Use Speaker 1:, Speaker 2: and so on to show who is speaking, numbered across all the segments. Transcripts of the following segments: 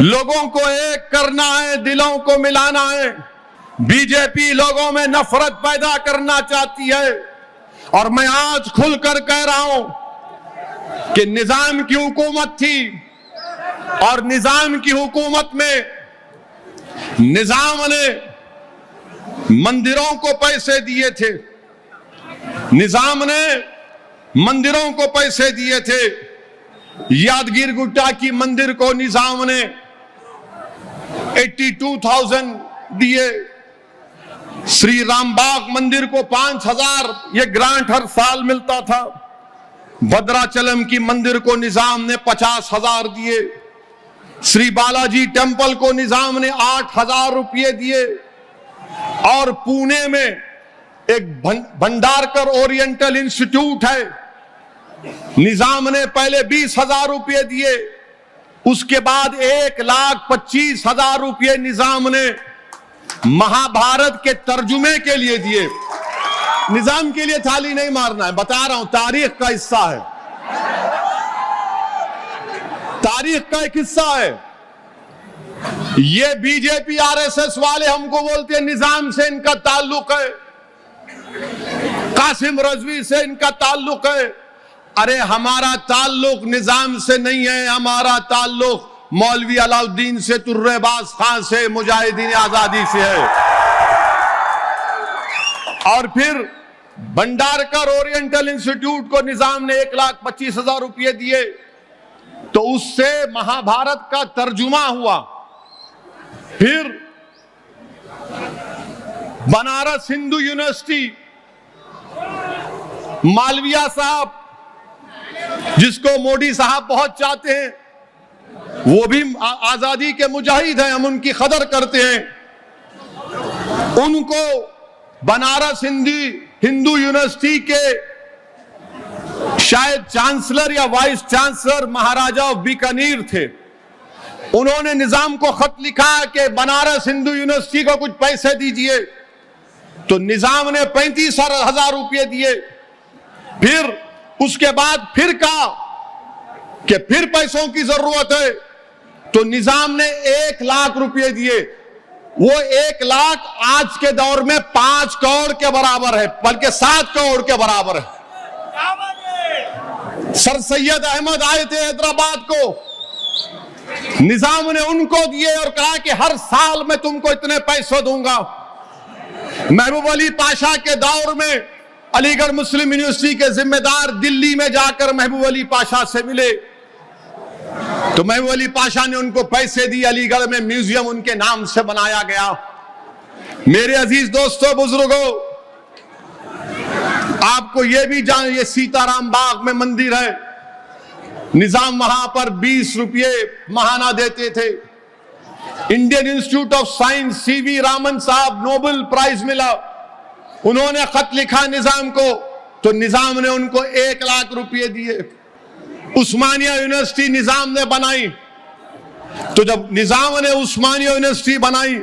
Speaker 1: लोगों को एक करना है, दिलों को मिलाना है। बीजेपी लोगों में नफरत पैदा करना चाहती है और मैं आज खुलकर कह रहा हूं कि निजाम की हुकूमत थी और निजाम की हुकूमत में निजाम ने मंदिरों को पैसे दिए थे, निजाम ने मंदिरों को पैसे दिए थे। यादगीर गुट्टा की मंदिर को निजाम ने 82,000 दिए, श्री रामबाग मंदिर को 5,000 ये ग्रांट हर साल मिलता था। भद्राचलम की मंदिर को निजाम ने 50,000 दिए, श्री बालाजी टेम्पल को निजाम ने 8,000 रुपये दिए और पुणे में एक भंडारकर ओरिएंटल इंस्टीट्यूट है, निजाम ने पहले 20,000 रुपये दिए, उसके बाद 1,25,000 रुपये निजाम ने महाभारत के तर्जुमे के लिए दिए। निजाम के लिए थाली नहीं मारना है, बता रहा हूं, तारीख का हिस्सा है, तारीख का एक हिस्सा है। ये बीजेपी आरएसएस वाले हमको बोलते हैं निजाम से इनका ताल्लुक है, कासिम रजवी से इनका ताल्लुक है। अरे हमारा ताल्लुक निजाम से नहीं है, हमारा ताल्लुक मौलवी अलाउद्दीन से, तुर्रेबाज खान से, मुजाहिदीन आजादी से है। और फिर भंडारकर ओरिएंटल इंस्टीट्यूट को निजाम ने 1,25,000 रुपये दिए, तो उससे महाभारत का तर्जुमा हुआ। फिर बनारस हिंदू यूनिवर्सिटी, मालविया साहब जिसको मोदी साहब बहुत चाहते हैं, वो भी आजादी के मुजाहिद हैं, हम उनकी कदर करते हैं। उनको बनारस हिंदू यूनिवर्सिटी के शायद चांसलर या वाइस चांसलर महाराजा बीकानेर थे, उन्होंने निजाम को खत लिखा कि बनारस हिंदू यूनिवर्सिटी को कुछ पैसे दीजिए, तो निजाम ने 35,000 रुपये दिए। फिर उसके बाद फिर कहा कि फिर पैसों की जरूरत है, तो निजाम ने 1,00,000 रुपये दिए। वो 1,00,000 आज के दौर में 5 करोड़ के बराबर है, बल्कि 7 करोड़ के बराबर है। सर सैयद अहमद आए थे हैदराबाद को, निजाम ने उनको दिए और कहा कि हर साल मैं तुमको इतने पैसे दूंगा। महबूब अली पाशा के दौर में अलीगढ़ मुस्लिम यूनिवर्सिटी के जिम्मेदार दिल्ली में जाकर महबूब अली पाशा से मिले, तो महबूब अली पाशा ने उनको पैसे दिए, अलीगढ़ में म्यूजियम उनके नाम से बनाया गया। मेरे अजीज दोस्तों, बुजुर्गों, आपको यह भी ये सीताराम बाग में मंदिर है, निजाम वहां पर 20 रुपये महाना देते थे। Indian institute of science CV Raman साहब, नोबेल प्राइज मिला, उन्होंने खत लिखा निजाम को, तो निजाम ने उनको 1,00,000 रुपये दिए। उस्मानिया यूनिवर्सिटी निजाम ने बनाई, तो जब निजाम ने उस्मानिया यूनिवर्सिटी बनाई,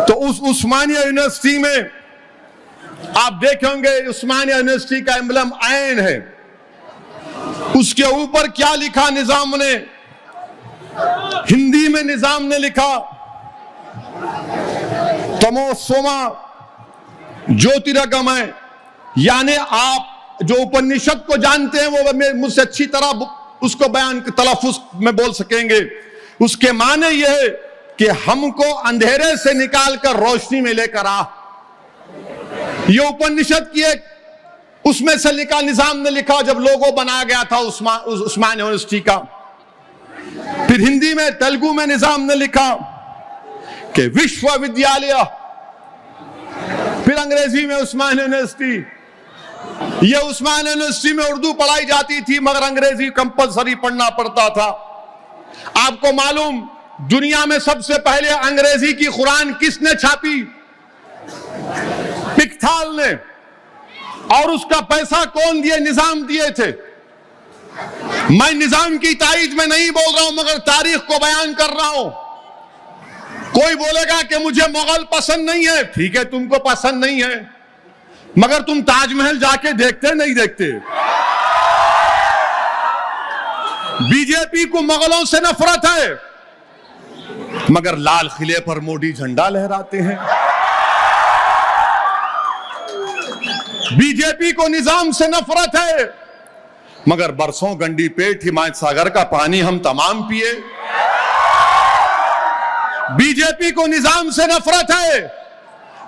Speaker 1: तो उस उस्मानिया यूनिवर्सिटी में आप देखेंगे उस्मानिया यूनिवर्सिटी का एम्बलम आयन है, उसके ऊपर क्या लिखा निजाम ने, हिंदी में निजाम ने लिखा, तमोसोमा ज्योतिर्गमय, यानी आप जो उपनिषद को जानते हैं वो मुझसे अच्छी तरह उसको बयान तलफ्फुज में बोल सकेंगे। उसके माने यह है कि हमको अंधेरे से निकालकर रोशनी में लेकर आ। ये उपनिषद की एक उसमें से लिखा, निजाम ने लिखा जब लोगो बनाया गया था उस्मानिया यूनिवर्सिटी का। फिर हिंदी में, तेलुगु में निजाम ने लिखा कि विश्वविद्यालय, फिर अंग्रेजी में उस्मानिया यूनिवर्सिटी। ये उस्मानिया यूनिवर्सिटी में उर्दू पढ़ाई जाती थी, मगर अंग्रेजी कंपलसरी पढ़ना पड़ता था। आपको मालूम, दुनिया में सबसे पहले अंग्रेजी की कुरान किसने छापी? पिकथाल ने। और उसका पैसा कौन दिए? निजाम दिए थे। मैं निजाम की तारीफ में नहीं बोल रहा हूं, मगर तारीख को बयान कर रहा हूं। कोई बोलेगा कि मुझे मुगल पसंद नहीं है, ठीक है, तुमको पसंद नहीं है, मगर तुम ताजमहल जाके देखते नहीं देखते? बीजेपी को मुगलों से नफरत है, मगर लाल किले पर मोदी झंडा लहराते हैं। बीजेपी को निजाम से नफरत है, मगर बरसों गंडी पेट हिमायत सागर का पानी हम तमाम पिए। बीजेपी को निजाम से नफरत है,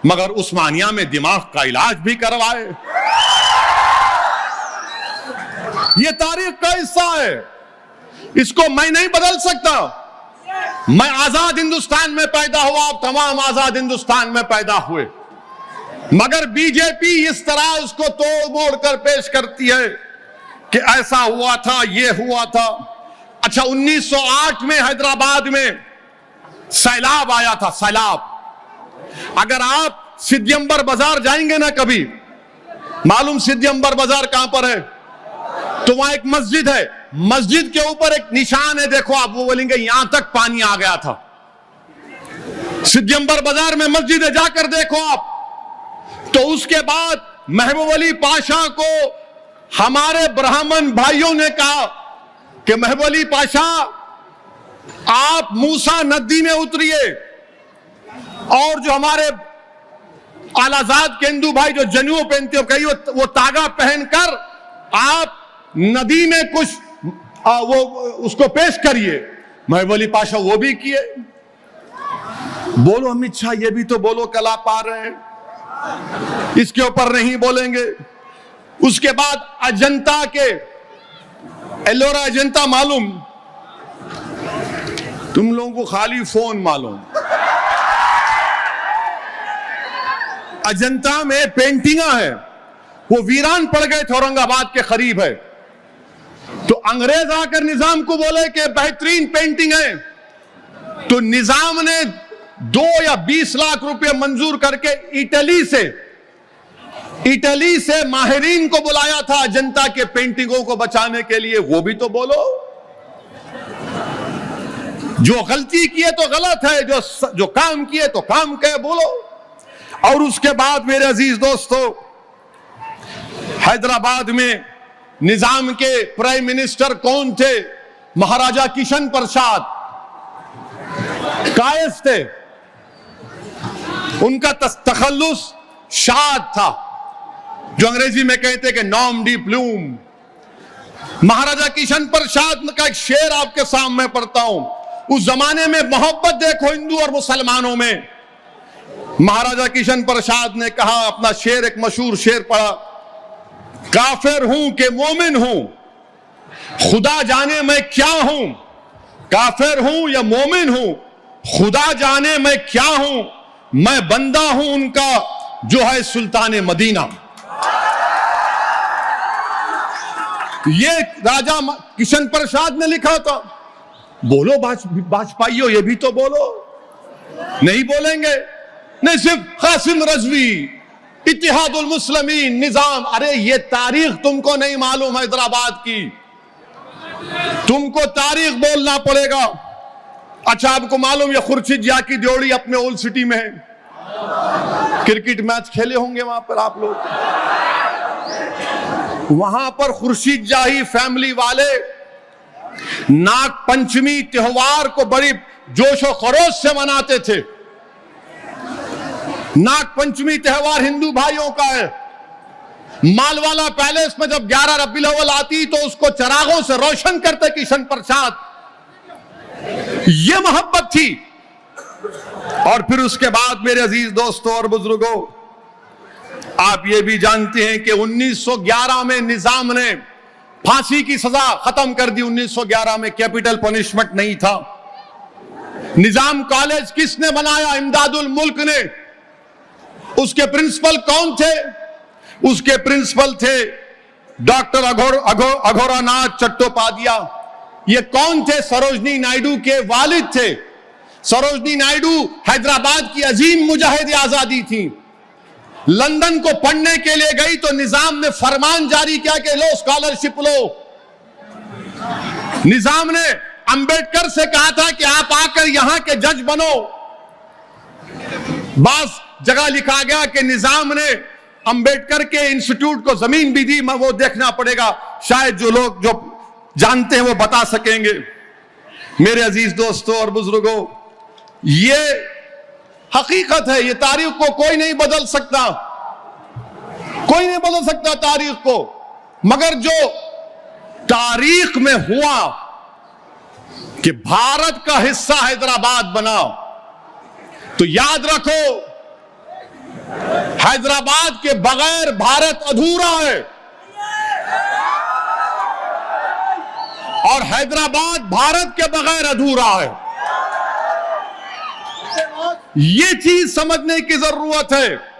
Speaker 1: मगर उस्मानिया में दिमाग का इलाज भी करवाए। ये तारीख का हिस्सा है, इसको मैं नहीं बदल सकता। मैं आजाद हिंदुस्तान में पैदा हुआ, आप तमाम आजाद हिंदुस्तान में पैदा हुए, मगर बीजेपी इस तरह उसको तोड़ मोड़ कर पेश करती है कि ऐसा हुआ था, ये हुआ था। अच्छा, 1908 में हैदराबाद में सैलाब आया था, सैलाब। अगर आप सिद्धियंबर बाजार जाएंगे ना कभी, मालूम सिद्धियंबर बाजार कहां पर है? तो वहां एक मस्जिद है, मस्जिद के ऊपर एक निशान है, देखो आप, वो बोलेंगे यहां तक पानी आ गया था। सिद्धियंबर बाजार में मस्जिद है, जाकर देखो आप। तो उसके बाद महबूब अली पाशा को हमारे ब्राह्मण भाइयों ने कहा कि महबूब अली पाशा, आप मूसा नदी में उतरिए और जो हमारे आलाजाद के हिंदू भाई जो जनेऊ पहनते हो, कहीं वो तागा पहनकर आप नदी में कुछ वो उसको पेश करिए। महबूब अली पाशा वो भी किए। बोलो अमित शाह, ये भी तो बोलो कल आप आ रहे हैं, इसके ऊपर नहीं बोलेंगे। उसके बाद अजंता के एलोरा अजंता मालूम, तुम लोगों को खाली फोन मालूम। अजंता में पेंटिंगा है, वो वीरान पड़ गए थे, औरंगाबाद के करीब है। तो अंग्रेज आकर निजाम को बोले कि बेहतरीन पेंटिंग है, तो निजाम ने 2 या 20 लाख रुपए मंजूर करके इटली से माहिरीन को बुलाया था अजंता के पेंटिंगों को बचाने के लिए। वो भी तो बोलो। जो गलती किए तो गलत है, जो काम किए तो काम कहे, बोलो। और उसके बाद मेरे अजीज दोस्तों, हैदराबाद में निजाम के प्राइम मिनिस्टर कौन थे? महाराजा किशन प्रसाद कायस थे। उनका तखल्लुस शाद था, जो अंग्रेजी में कहते कि नॉम डी प्लूम। महाराजा किशन प्रसाद का एक शेर आपके सामने पढ़ता हूं। उस जमाने में मोहब्बत देखो हिंदू और मुसलमानों में। महाराजा किशन प्रसाद ने कहा, अपना शेर, एक मशहूर शेर पढ़ा, काफिर हूं कि मोमिन हूं, खुदा जाने मैं क्या हूं। काफिर हूं या मोमिन हूं, खुदा जाने मैं क्या हूं। मैं बंदा हूं उनका जो है सुल्तान मदीना। ये राजा किशन प्रसाद ने लिखा था। बोलो वाजपेयी, ये भी तो बोलो। नहीं बोलेंगे, नहीं, सिर्फ कासिम रजवी, इत्तेहादुल मुस्लिमीन, निजाम। अरे ये तारीख तुमको नहीं मालूम हैदराबाद की, तुमको तारीख बोलना पड़ेगा। अच्छा, आपको मालूम है खुर्शीद जा की ड्योढ़ी अपने ओल्ड सिटी में है। क्रिकेट मैच खेले होंगे वहां पर आप लोग। वहां पर खुर्शीद जाही फैमिली वाले नाग पंचमी त्योहार को बड़ी जोशो खरोश से मनाते थे। नाग पंचमी त्योहार हिंदू भाइयों का है। मालवाला पैलेस में जब 11 रबीउल अव्वल आती तो उसको चरागों से रोशन करते किशन प्रसाद। यह मोहब्बत थी। और फिर उसके बाद मेरे अजीज दोस्तों और बुजुर्गों, आप ये भी जानते हैं कि 1911 में निजाम ने फांसी की सजा खत्म कर दी। 1911 में कैपिटल पनिशमेंट नहीं था। निजाम कॉलेज किसने बनाया? इमदादुल मुल्क ने। उसके प्रिंसिपल कौन थे? उसके प्रिंसिपल थे डॉक्टर अघोरानाथ चट्टोपाध्याय। ये कौन थे? सरोजनी नायडू के वालिद थे। सरोजनी नायडू हैदराबाद की अजीम मुजाहिद आजादी थी। लंदन को पढ़ने के लिए गई तो निजाम ने फरमान जारी किया कि लो स्कॉलरशिप लो। निजाम ने अंबेडकर से कहा था कि आप आकर यहां के जज बनो। बास जगह लिखा गया कि निजाम ने अंबेडकर के इंस्टीट्यूट को जमीन भी दी। वो देखना पड़ेगा, शायद जो लोग जो जानते हैं वो बता सकेंगे। मेरे अजीज दोस्तों और बुजुर्गों, ये हकीकत है, ये तारीख को कोई नहीं बदल सकता, कोई नहीं बदल सकता तारीख को। मगर जो तारीख में हुआ कि भारत का हिस्सा हैदराबाद बना, तो याद रखो हैदराबाद के बगैर भारत अधूरा है, और हैदराबाद भारत के बगैर अधूरा है। ये चीज समझने की जरूरत है।